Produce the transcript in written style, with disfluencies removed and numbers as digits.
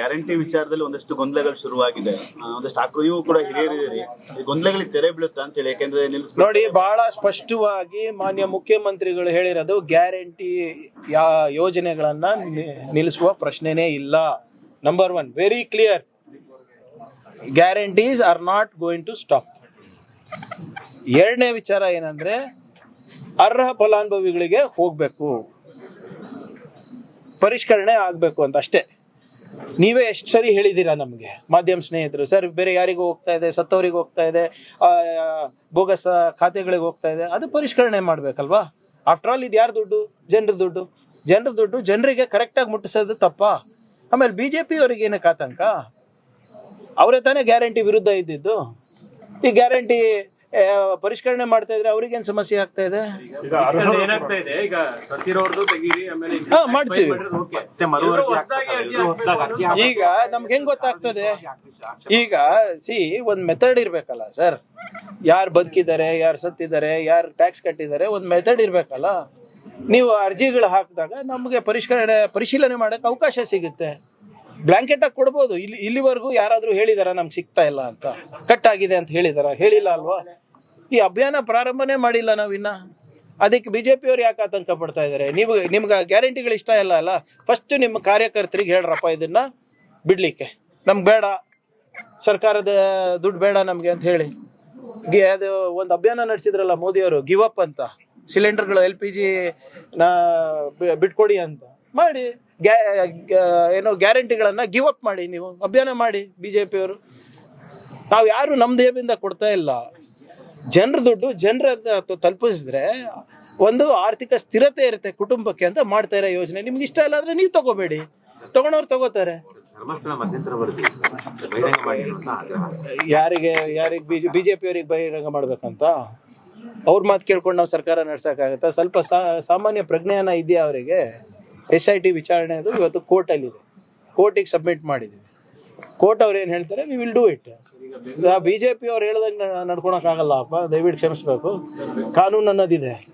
Guarantee ವಿಚಾರದಲ್ಲಿ ಒಂದಷ್ಟು ಗೊಂದಲಗಳು ಶುರುವಾಗಿದೆ, ಒಂದಷ್ಟು ನೀವು ಕೂಡ ಹಿರಿಯರಿದ್ದೀರಿ, ಈ ಗೊಂದಲಗಳಿಗೆ ತೆರೆ ಬೀಳುತ್ತಾ ಅಂತ ಹೇಳಿ. ಯಾಕೆಂದ್ರೆ ನೋಡಿ, ಬಹಳ ಸ್ಪಷ್ಟವಾಗಿ ಮಾನ್ಯ ಮುಖ್ಯಮಂತ್ರಿಗಳು ಹೇಳಿರೋದು, ಗ್ಯಾರಂಟಿ ಯೋಜನೆಗಳನ್ನ ನಿಲ್ಲಿಸುವ ಪ್ರಶ್ನೆನೇ ಇಲ್ಲ. Number 1, very clear, guarantees are not going to stop. ಎರಡನೇ ವಿಚಾರ ಏನಂದ್ರೆ, ಅರ್ಹ ಫಲಾನುಭವಿಗಳಿಗೆ ಹೋಗ್ಬೇಕು, ಪರಿಷ್ಕರಣೆ ಆಗ್ಬೇಕು ಅಂತ ಅಷ್ಟೇ. ನೀವೇ ಎಷ್ಟು ಸರಿ ಹೇಳಿದ್ದೀರಾ ನಮಗೆ, ಮಾಧ್ಯಮ ಸ್ನೇಹಿತರು, ಸರ್ ಬೇರೆ ಯಾರಿಗೂ ಹೋಗ್ತಾ ಇದೆ, ಸತ್ತವರಿಗೆ ಹೋಗ್ತಾ ಇದೆ, ಬೋಗಸ್ ಖಾತೆಗಳಿಗೆ ಹೋಗ್ತಾ ಇದೆ, ಅದು ಪರಿಷ್ಕರಣೆ ಮಾಡ್ಬೇಕಲ್ವಾ? ಆಫ್ಟರ್ ಆಲ್ ಇದು ಯಾರು ದುಡ್ಡು? ಜನರ ದುಡ್ಡು. ಜನರ ದುಡ್ಡು ಜನರಿಗೆ ಕರೆಕ್ಟಾಗಿ ಮುಟ್ಟಿಸೋದು ತಪ್ಪ? ಆಮೇಲೆ BJP ಅವರಿಗೆ ಏನಕ್ಕೆ ಆತಂಕ? ಅವರೇ ತಾನೇ ಗ್ಯಾರಂಟಿ ವಿರುದ್ಧ ಇದ್ದಿದ್ದು. ಈ ಗ್ಯಾರಂಟಿ ಪರಿಷ್ಕರಣೆ ಮಾಡ್ತಾ ಇದ್ರೆ ಅವ್ರಿಗೇನು ಸಮಸ್ಯೆ ಆಗ್ತಾ ಇದೆ? ಮಾಡ್ತೀವಿ. ಈಗ ನಮ್ಗೆ ಹೆಂಗ್ ಗೊತ್ತಾಗ್ತದೆ? ಈಗ ಒಂದ್ ಮೆಥಡ್ ಇರ್ಬೇಕಲ್ಲ ಸರ್. ಯಾರು ಬದುಕಿದ್ದಾರೆ, ಯಾರು ಸತ್ತಿದ್ದಾರೆ, ಯಾರು ಟ್ಯಾಕ್ಸ್ ಕಟ್ಟಿದ್ದಾರೆ, ಒಂದ್ ಮೆಥಡ್ ಇರ್ಬೇಕಲ್ಲ. ನೀವು ಅರ್ಜಿಗಳು ಹಾಕಿದಾಗ ನಮಗೆ ಪರಿಶೀಲನೆ ಮಾಡಕ್ ಅವಕಾಶ ಸಿಗುತ್ತೆ. ಬ್ಲಾಂಕೆಟ್ ಆಗಿ ಕೊಡ್ಬೋದು. ಇಲ್ಲಿವರೆಗೂ ಯಾರಾದ್ರೂ ಹೇಳಿದಾರ ನಮ್ಗೆ ಸಿಗ್ತಾ ಇಲ್ಲ ಅಂತ, ಕಟ್ ಆಗಿದೆ ಅಂತ ಹೇಳಿಲ್ಲ ಅಲ್ವಾ? ಈ ಅಭಿಯಾನ ಪ್ರಾರಂಭನೇ ಮಾಡಿಲ್ಲ ನಾವಿನ್ನ. ಅದಕ್ಕೆ BJP ಅವ್ರು ಯಾಕೆ ಆತಂಕ ಪಡ್ತಾ ಇದ್ದಾರೆ? ನಿಮ್ಗೆ ಗ್ಯಾರಂಟಿಗಳು ಇಷ್ಟ ಇಲ್ಲ ಅಲ್ಲ, ಫಸ್ಟ್ ನಿಮ್ಮ ಕಾರ್ಯಕರ್ತರಿಗೆ ಹೇಳ್ರಪ್ಪ ಇದನ್ನ ಬಿಡ್ಲಿಕ್ಕೆ, ನಮ್ಗೆ ಬೇಡ, ಸರ್ಕಾರದ ದುಡ್ಡು ಬೇಡ ನಮ್ಗೆ ಅಂತ ಹೇಳಿ. ಅದು ಒಂದು ಅಭಿಯಾನ ನಡೆಸಿದ್ರಲ್ಲ ಮೋದಿಯವರು, ಗಿವ್ ಅಪ್ ಅಂತ, ಸಿಲಿಂಡರ್ಗಳು LPG ಬಿಟ್ಕೊಡಿ ಅಂತ ಮಾಡಿ, ಏನೋ ಗ್ಯಾರಂಟಿಗಳನ್ನ ಗಿವ್ ಅಪ್ ಮಾಡಿ, ನೀವು ಅಭಿಯಾನ ಮಾಡಿ BJP ಅವರು. ನಾವು ಯಾರು ನಮ್ಮ ದೇಹದಿಂದ ಕೊಡ್ತಾ ಇಲ್ಲ. ಜನರ ದುಡ್ಡು ಜನರ ತಲುಪಿಸಿದ್ರೆ ಒಂದು ಆರ್ಥಿಕ ಸ್ಥಿರತೆ ಇರುತ್ತೆ ಕುಟುಂಬಕ್ಕೆ ಅಂತ ಮಾಡ್ತಾ ಇರೋ ಯೋಜನೆ. ನಿಮ್ಗೆ ಇಷ್ಟ ಇಲ್ಲ ಅಂದ್ರೆ ನೀವು ತಗೋಬೇಡಿ, ತಗೊಂಡವ್ರು ತಗೋತಾರೆ. ಯಾರಿಗೆ BJP ಅವರಿಗೆ ಬಹಿರಂಗ ಮಾಡ್ಬೇಕಂತ ಅವ್ರ ಮಾತು ಕೇಳ್ಕೊಂಡು ನಾವು ಸರ್ಕಾರ ನಡ್ಸಕ್ಕಾಗತ್ತಾ? ಸ್ವಲ್ಪ ಸಾಮಾನ್ಯ ಪ್ರಜ್ಞಾನ ಇದೆಯಾ ಅವರಿಗೆ? SIT ವಿಚಾರಣೆ ಅದು ಇವತ್ತು ಕೋರ್ಟಲ್ಲಿದೆ, ಕೋರ್ಟಿಗೆ ಸಬ್ಮಿಟ್ ಮಾಡಿದ್ದೀವಿ. ಕೋರ್ಟ್ ಅವ್ರು ಏನು ಹೇಳ್ತಾರೆ, we will do it. BJP ಅವ್ರು ಹೇಳ್ದಂಗೆ ನಡ್ಕೊಳಕ್ಕಾಗಲ್ಲ ಅಪ್ಪ, ದಯವಿಟ್ಟು ಕ್ಷಮಿಸ್ಬೇಕು. ಕಾನೂನು ಅನ್ನೋದಿದೆ.